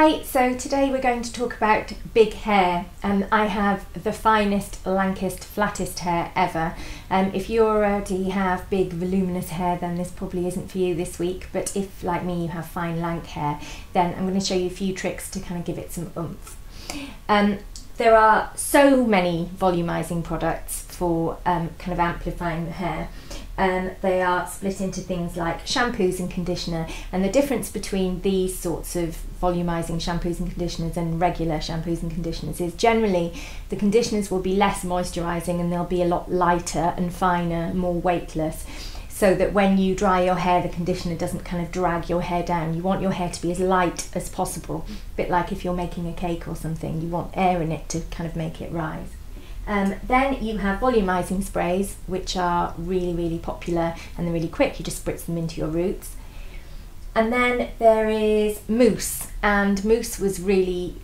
Hi, so today we're going to talk about big hair. I have the finest, lankest, flattest hair ever. If you already have big voluminous hair, then this probably isn't for you this week, but if like me you have fine lank hair, then I'm going to show you a few tricks to kind of give it some oomph. There are so many volumizing products for kind of amplifying the hair. They are split into things like shampoos and conditioner, and the difference between these sorts of volumizing shampoos and conditioners and regular shampoos and conditioners is generally the conditioners will be less moisturizing and they'll be a lot lighter and finer, more weightless, so that when you dry your hair the conditioner doesn't kind of drag your hair down. You want your hair to be as light as possible, a bit like if you're making a cake or something, you want air in it to kind of make it rise. Then you have volumizing sprays, which are really popular and they're really quick. You just spritz them into your roots. And then there is mousse, and mousse was really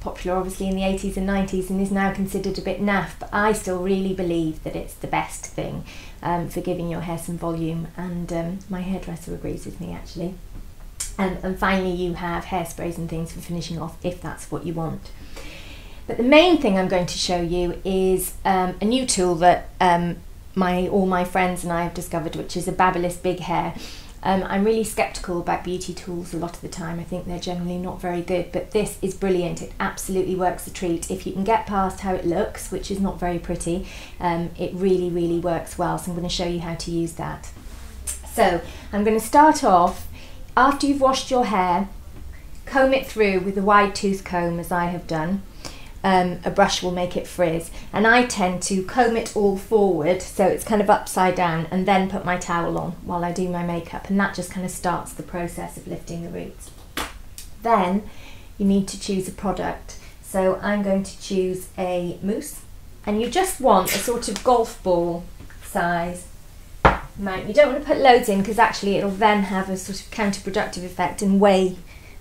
popular obviously in the 80s and 90s and is now considered a bit naff, but I still really believe that it's the best thing for giving your hair some volume, and my hairdresser agrees with me actually. And finally you have hairsprays and things for finishing off if that's what you want. But the main thing I'm going to show you is a new tool that all my friends and I have discovered, which is a Babyliss Big Hair. I'm really sceptical about beauty tools a lot of the time. I think they're generally not very good, but this is brilliant. It absolutely works a treat. If you can get past how it looks, which is not very pretty, it really works well. So I'm going to show you how to use that. So I'm going to start off, after you've washed your hair, comb it through with a wide tooth comb as I have done. A brush will make it frizz, and I tend to comb it all forward so it's kind of upside down and then put my towel on while I do my makeup, and that just kind of starts the process of lifting the roots. Then you need to choose a product, so I'm going to choose a mousse, and you just want a sort of golf ball size amount. You don't want to put loads in because actually it'll then have a sort of counterproductive effect and weigh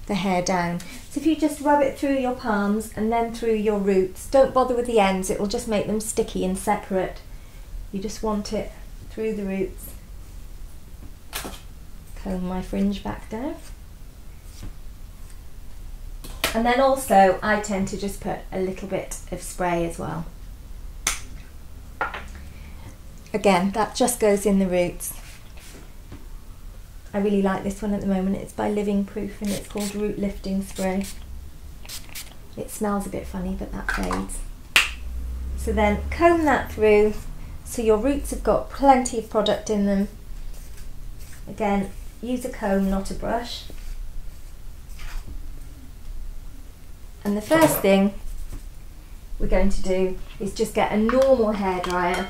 the hair down. So if you just rub it through your palms and then through your roots, don't bother with the ends, it will just make them sticky and separate. You just want it through the roots. Comb my fringe back down. And then also I tend to just put a little bit of spray as well. Again, that just goes in the roots. I really like this one at the moment. It's by Living Proof and it's called Root Lifting Spray. It smells a bit funny, but that fades. So then comb that through so your roots have got plenty of product in them. Again, use a comb, not a brush. And the first thing we're going to do is just get a normal hairdryer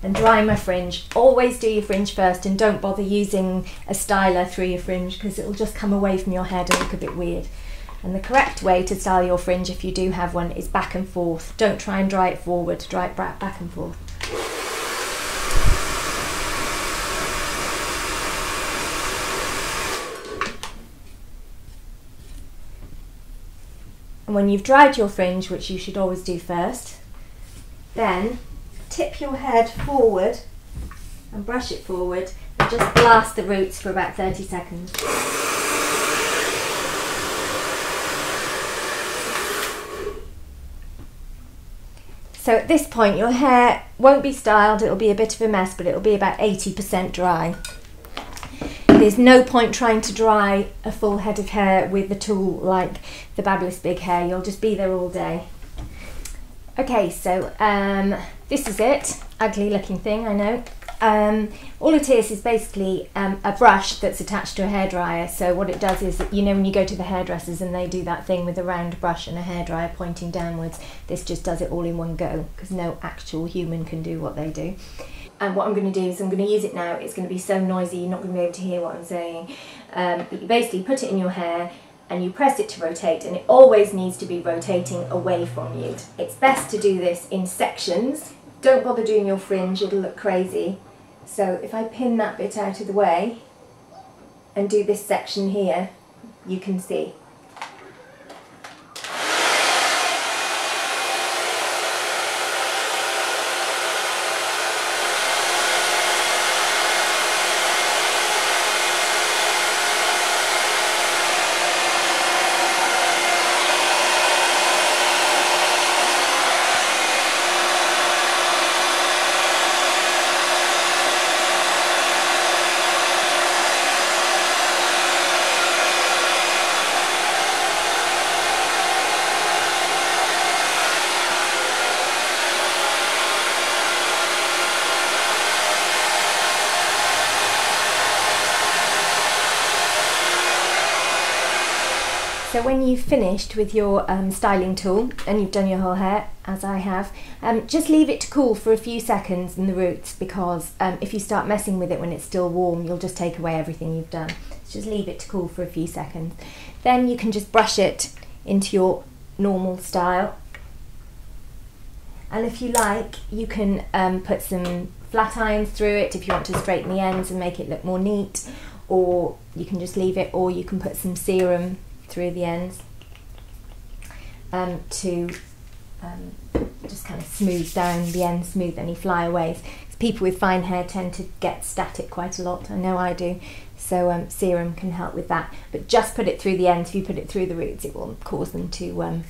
and dry my fringe. Always do your fringe first and don't bother using a styler through your fringe because it will just come away from your head and look a bit weird. And the correct way to style your fringe, if you do have one, is back and forth. Don't try and dry it forward, dry it back and forth. And when you've dried your fringe, which you should always do first, then tip your head forward and brush it forward and just blast the roots for about 30 seconds. So at this point your hair won't be styled, it'll be a bit of a mess, but it'll be about 80% dry. There's no point trying to dry a full head of hair with a tool like the Babyliss Big Hair, you'll just be there all day. Okay, so this is it. Ugly looking thing, I know. All it is basically a brush that's attached to a hairdryer. So what it does is, you know when you go to the hairdressers and they do that thing with a round brush and a hairdryer pointing downwards, this just does it all in one go because no actual human can do what they do. And what I'm going to do is I'm going to use it now. It's going to be so noisy you're not going to be able to hear what I'm saying. But you basically put it in your hair and you press it to rotate, and it always needs to be rotating away from you. It's best to do this in sections. Don't bother doing your fringe, it'll look crazy. So if I pin that bit out of the way and do this section here, you can see. So when you've finished with your styling tool and you've done your whole hair, as I have, just leave it to cool for a few seconds in the roots, because if you start messing with it when it's still warm, you'll just take away everything you've done. So just leave it to cool for a few seconds. Then you can just brush it into your normal style. And if you like, you can put some flat irons through it if you want to straighten the ends and make it look more neat, or you can just leave it, or you can put some serum through the ends to just kind of smooth down the ends, smooth any flyaways. People with fine hair tend to get static quite a lot, I know I do, so serum can help with that. But just put it through the ends. If you put it through the roots, it will cause them to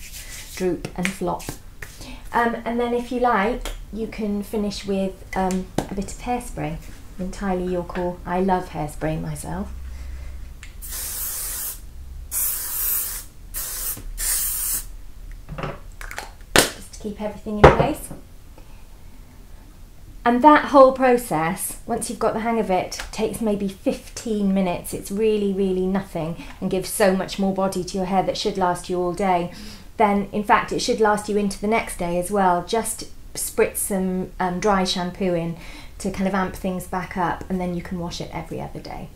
droop and flop. And then if you like, you can finish with a bit of hairspray, entirely your call. I love hairspray myself. Just to keep everything in place. And that whole process, once you've got the hang of it, takes maybe 15 minutes. It's really, really nothing, and gives so much more body to your hair that should last you all day. Then, in fact, it should last you into the next day as well. Just spritz some dry shampoo in to kind of amp things back up, and then you can wash it every other day.